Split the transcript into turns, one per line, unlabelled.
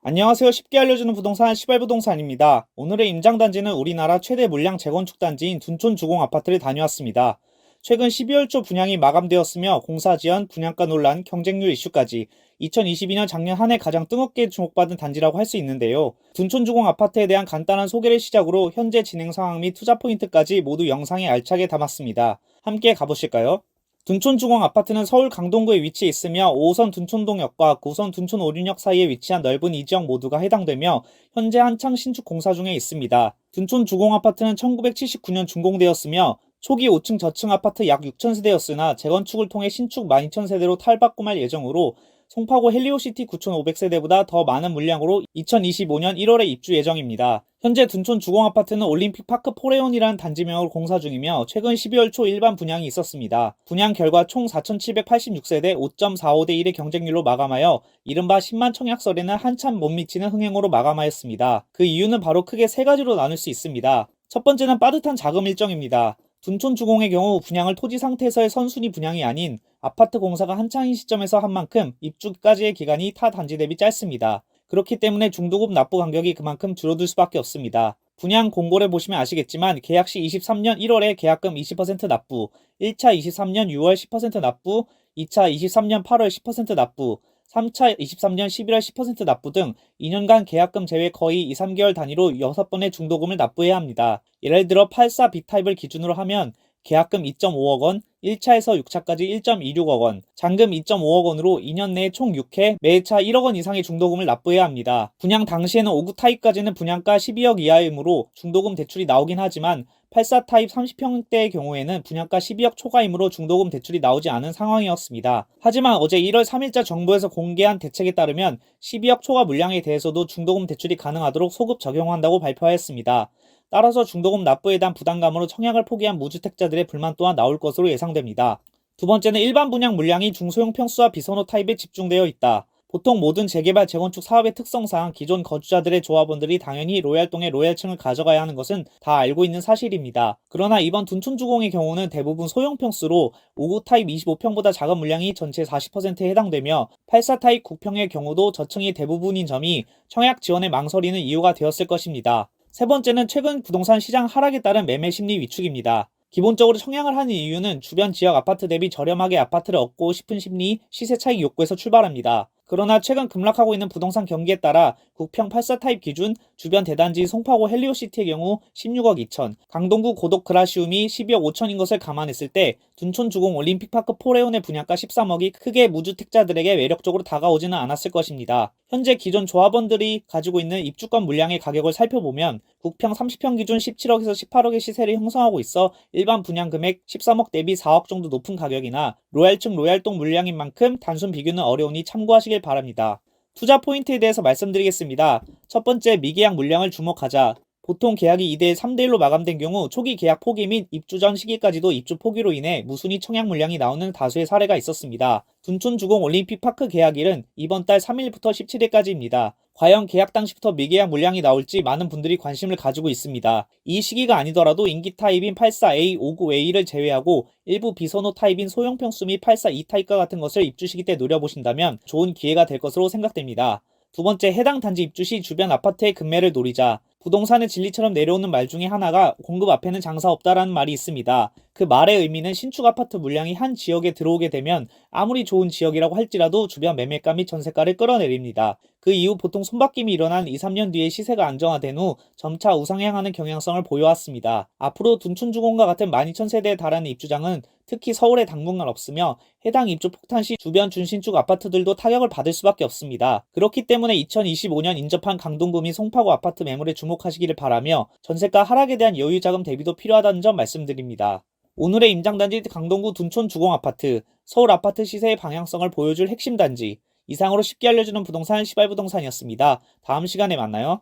안녕하세요. 쉽게 알려주는 부동산 시발부동산입니다. 오늘의 임장단지는 우리나라 최대 물량 재건축 단지인 둔촌 주공 아파트를 다녀왔습니다. 최근 12월 초 분양이 마감되었으며 공사 지연, 분양가 논란, 경쟁률 이슈까지 2022년 작년 한 해 가장 뜨겁게 주목받은 단지라고 할 수 있는데요. 둔촌 주공 아파트에 대한 간단한 소개를 시작으로 현재 진행 상황 및 투자 포인트까지 모두 영상에 알차게 담았습니다. 함께 가보실까요? 둔촌주공 아파트는 서울 강동구에 위치해 있으며 5호선 둔촌동역과 9호선 둔촌오륜역 사이에 위치한 넓은 이 지역 모두가 해당되며 현재 한창 신축 공사 중에 있습니다. 둔촌주공 아파트는 1979년 준공되었으며 초기 5층 저층 아파트 약 6,000세대였으나 재건축을 통해 신축 12,000세대로 탈바꿈할 예정으로 송파구 헬리오시티 9,500세대보다 더 많은 물량으로 2025년 1월에 입주 예정입니다. 현재 둔촌 주공아파트는 올림픽 파크 포레온이라는 단지명으로 공사 중이며 최근 12월 초 일반 분양이 있었습니다. 분양 결과 총 4,786세대 5.45대 1의 경쟁률로 마감하여 이른바 10만 청약설에는 한참 못 미치는 흥행으로 마감하였습니다. 그 이유는 바로 크게 세 가지로 나눌 수 있습니다. 첫 번째는 빠듯한 자금 일정입니다. 둔촌 주공의 경우 분양을 토지 상태에서의 선순위 분양이 아닌 아파트 공사가 한창인 시점에서 한 만큼 입주까지의 기간이 타 단지 대비 짧습니다. 그렇기 때문에 중도급 납부 간격이 그만큼 줄어들 수밖에 없습니다. 분양 공고를 보시면 아시겠지만 계약 시 23년 1월에 계약금 20% 납부, 1차 23년 6월 10% 납부, 2차 23년 8월 10% 납부, 3차 23년 11월 10% 납부 등 2년간 계약금 제외 거의 2, 3개월 단위로 6번의 중도금을 납부해야 합니다. 예를 들어 84 B타입을 기준으로 하면 계약금 2.5억 원, 1차에서 6차까지 1.26억 원, 잔금 2.5억 원으로 2년 내에 총 6회 매차 1억 원 이상의 중도금을 납부해야 합니다. 분양 당시에는 5구 타입까지는 분양가 12억 이하이므로 중도금 대출이 나오긴 하지만 84 타입 30평대의 경우에는 분양가 12억 초과이므로 중도금 대출이 나오지 않은 상황이었습니다. 하지만 어제 1월 3일자 정부에서 공개한 대책에 따르면 12억 초과 물량에 대해서도 중도금 대출이 가능하도록 소급 적용한다고 발표하였습니다. 따라서 중도금 납부에 대한 부담감으로 청약을 포기한 무주택자들의 불만 또한 나올 것으로 예상됩니다. 두 번째는 일반 분양 물량이 중소형 평수와 비선호 타입에 집중되어 있다. 보통 모든 재개발 재건축 사업의 특성상 기존 거주자들의 조합원들이 당연히 로얄동의 로얄층을 가져가야 하는 것은 다 알고 있는 사실입니다. 그러나 이번 둔촌주공의 경우는 대부분 소형 평수로 5구 타입 25평보다 작은 물량이 전체 40%에 해당되며 84 타입 9평의 경우도 저층이 대부분인 점이 청약 지원에 망설이는 이유가 되었을 것입니다. 세 번째는 최근 부동산 시장 하락에 따른 매매 심리 위축입니다. 기본적으로 청약을 하는 이유는 주변 지역 아파트 대비 저렴하게 아파트를 얻고 싶은 심리, 시세 차익 욕구에서 출발합니다. 그러나 최근 급락하고 있는 부동산 경기에 따라 국평 84 타입 기준 주변 대단지 송파구 헬리오시티의 경우 16억 2천, 강동구 고독 그라시움이 12억 5천인 것을 감안했을 때 둔촌 주공 올림픽파크 포레온의 분양가 13억이 크게 무주택자들에게 매력적으로 다가오지는 않았을 것입니다. 현재 기존 조합원들이 가지고 있는 입주권 물량의 가격을 살펴보면 국평 30평 기준 17억에서 18억의 시세를 형성하고 있어 일반 분양 금액 13억 대비 4억 정도 높은 가격이나 로얄층 로얄동 물량인 만큼 단순 비교는 어려우니 참고하시길 바랍니다. 투자 포인트에 대해서 말씀드리겠습니다. 첫 번째, 미계약 물량을 주목하자. 보통 계약이 2대1 3대1로 마감된 경우 초기 계약 포기 및 입주 전 시기까지도 입주 포기로 인해 무순위 청약 물량이 나오는 다수의 사례가 있었습니다. 둔촌 주공 올림픽 파크 계약일은 이번 달 3일부터 17일까지입니다. 과연 계약 당시부터 미계약 물량이 나올지 많은 분들이 관심을 가지고 있습니다. 이 시기가 아니더라도 인기 타입인 84A, 59A를 제외하고 일부 비선호 타입인 소형 평수 및 84E 타입과 같은 것을 입주 시기 때 노려보신다면 좋은 기회가 될 것으로 생각됩니다. 두 번째, 해당 단지 입주 시 주변 아파트의 급매를 노리자. 부동산의 진리처럼 내려오는 말 중에 하나가 공급 앞에는 장사 없다라는 말이 있습니다. 그 말의 의미는 신축 아파트 물량이 한 지역에 들어오게 되면 아무리 좋은 지역이라고 할지라도 주변 매매가 및 전세가를 끌어내립니다. 그 이후 보통 손바뀜이 일어난 2, 3년 뒤에 시세가 안정화된 후 점차 우상향하는 경향성을 보여왔습니다. 앞으로 둔촌주공과 같은 12,000세대에 달하는 입주장은 특히 서울에 당분간 없으며 해당 입주 폭탄 시 주변 준신축 아파트들도 타격을 받을 수밖에 없습니다. 그렇기 때문에 2025년 인접한 강동구 및 송파구 아파트 매물에 주목하시기를 바라며 전세가 하락에 대한 여유자금 대비도 필요하다는 점 말씀드립니다. 오늘의 임장단지 강동구 둔촌 주공아파트, 서울 아파트 시세의 방향성을 보여줄 핵심 단지. 이상으로 쉽게 알려주는 부동산 시발부동산이었습니다. 다음 시간에 만나요.